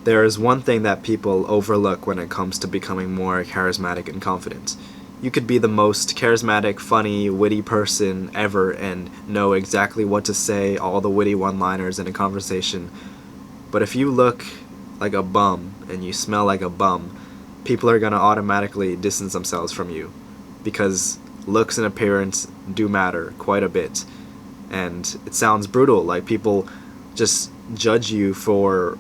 There is one thing that people overlook when it comes to becoming more charismatic and confident. You could be the most charismatic, funny, witty person ever and know exactly what to say, all the witty one-liners in a conversation. But if you look like a bum and you smell like a bum, people are going to automatically distance themselves from you, because looks and appearance do matter quite a bit. And it sounds brutal, like people just judge you for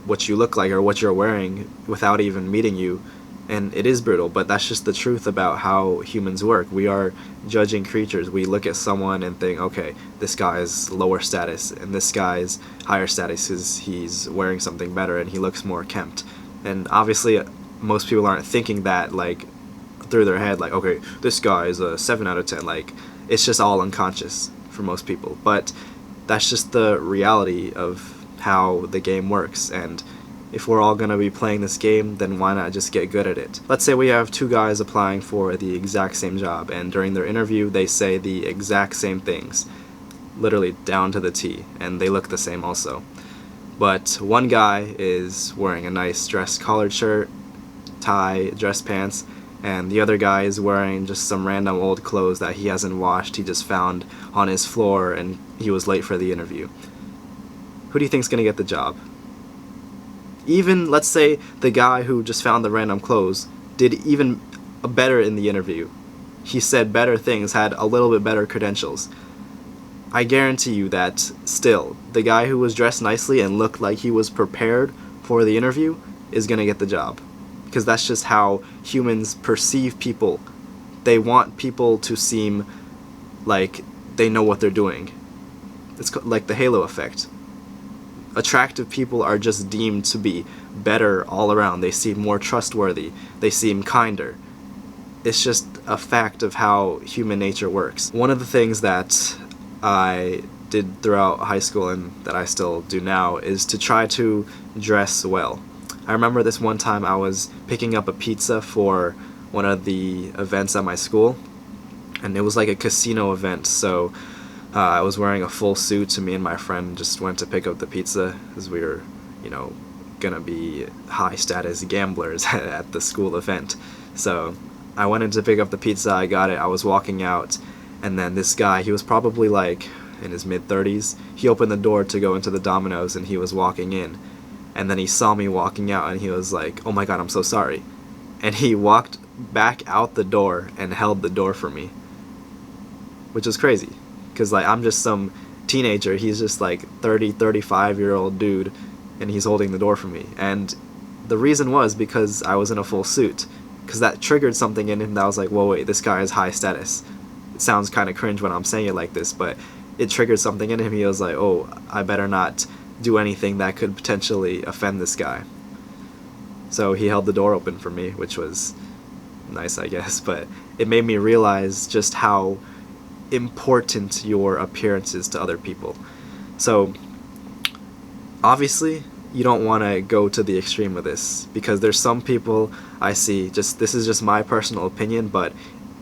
what you look like or what you're wearing without even meeting you. And it is brutal, but that's just the truth about how humans work. We are judging creatures. We look at someone and think, okay, this guy is lower status, and this guy's higher status because he's wearing something better and he looks more kempt. And obviously, most people aren't thinking that, like, through their head, like, okay, this guy is a 7 out of 10. Like, it's just all unconscious for most people. But that's just the reality of how the game works. And if we're all going to be playing this game, then why not just get good at it? Let's say we have two guys applying for the exact same job, and during their interview they say the exact same things, literally down to the T, and they look the same also. But one guy is wearing a nice dress collared shirt, tie, dress pants, and the other guy is wearing just some random old clothes that he hasn't washed, he just found on his floor, and he was late for the interview. Who do you think's going to get the job? Even, let's say, the guy who just found the random clothes did even better in the interview. He said better things, had a little bit better credentials. I guarantee you that still, the guy who was dressed nicely and looked like he was prepared for the interview is going to get the job. Because that's just how humans perceive people. They want people to seem like they know what they're doing. It's like the halo effect. Attractive people are just deemed to be better all around. They seem more trustworthy. They seem kinder. It's just a fact of how human nature works. One of the things that I did throughout high school and that I still do now is to try to dress well. I remember this one time I was picking up a pizza for one of the events at my school, and it was like a casino event, so I was wearing a full suit, and me and my friend just went to pick up the pizza because we were, gonna be high status gamblers at the school event. So I went in to pick up the pizza, I got it, I was walking out, and then this guy, he was probably like in his mid-30s, he opened the door to go into the Domino's and he was walking in. And then he saw me walking out and he was like, "Oh my god, I'm so sorry." And he walked back out the door and held the door for me. Which was crazy. Because, like, I'm just some teenager. He's just like 30, 35-year-old dude. And he's holding the door for me. And the reason was because I was in a full suit. Because that triggered something in him that was like, whoa, wait, this guy is high status. It sounds kind of cringe when I'm saying it like this, but it triggered something in him. He was like, oh, I better not do anything that could potentially offend this guy. So he held the door open for me, which was nice, I guess, but it made me realize just how important your appearance is to other people. So obviously you don't want to go to the extreme with this, because there's some people I see, just this is just my personal opinion, but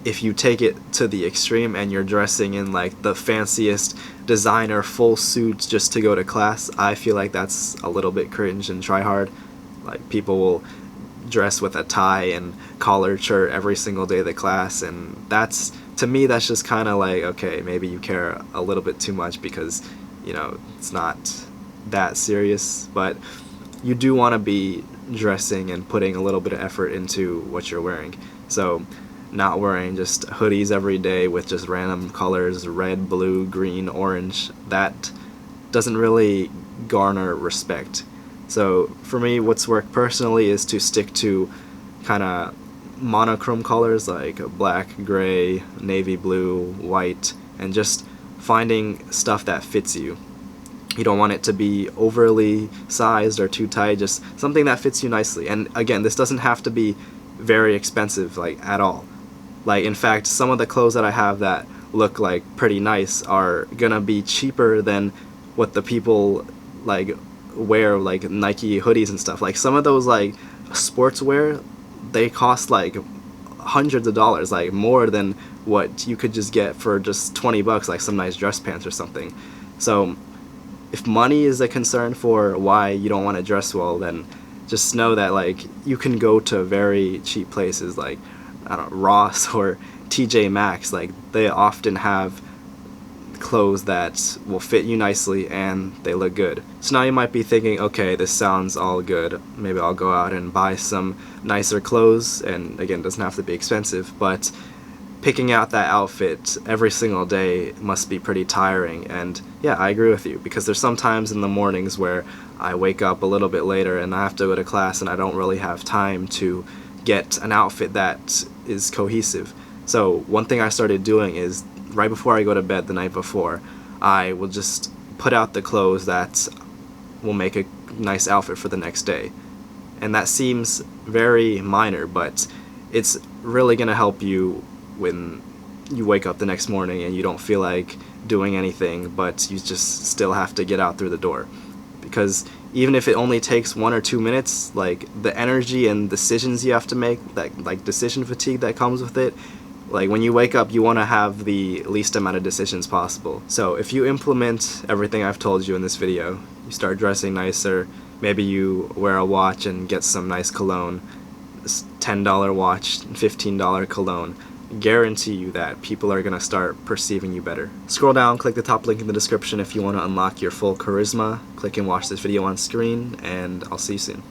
if you take it to the extreme and you're dressing in like the fanciest designer full suits just to go to class, I feel like that's a little bit cringe and try hard. Like, people will dress with a tie and collared shirt every single day of the class, and that's, to me, that's just kind of like, okay, maybe you care a little bit too much because, it's not that serious, but you do want to be dressing and putting a little bit of effort into what you're wearing. So not wearing just hoodies every day with just random colors, red, blue, green, orange, that doesn't really garner respect. So for me, what's worked personally is to stick to kind of monochrome colors like black, gray, navy blue, white, and just finding stuff that fits you. You don't want it to be overly sized or too tight, just something that fits you nicely. And again, this doesn't have to be very expensive, like, at all. Like, in fact, some of the clothes that I have that look like pretty nice are gonna be cheaper than what the people like wear, like Nike hoodies and stuff. Like, some of those like sportswear, they cost like hundreds of dollars, like more than what you could just get for just $20, like some nice dress pants or something. So if money is a concern for why you don't want to dress well, then just know that like you can go to very cheap places like, I don't know, Ross or TJ Maxx. Like, they often have clothes that will fit you nicely and they look good. So now you might be thinking, okay, this sounds all good, maybe I'll go out and buy some nicer clothes, and again, it doesn't have to be expensive, but picking out that outfit every single day must be pretty tiring. And yeah, I agree with you, because there's some times in the mornings where I wake up a little bit later and I have to go to class and I don't really have time to get an outfit that is cohesive. So one thing I started doing is, right before I go to bed the night before, I will just put out the clothes that will make a nice outfit for the next day. And that seems very minor, but it's really going to help you when you wake up the next morning and you don't feel like doing anything, but you just still have to get out through the door. Because even if it only takes 1 or 2 minutes, like, the energy and decisions you have to make, that like decision fatigue that comes with it, like, when you wake up, you want to have the least amount of decisions possible. So if you implement everything I've told you in this video, you start dressing nicer, maybe you wear a watch and get some nice cologne, this $10 watch, $15 cologne, guarantee you that people are going to start perceiving you better. Scroll down, click the top link in the description if you want to unlock your full charisma. Click and watch this video on screen, and I'll see you soon.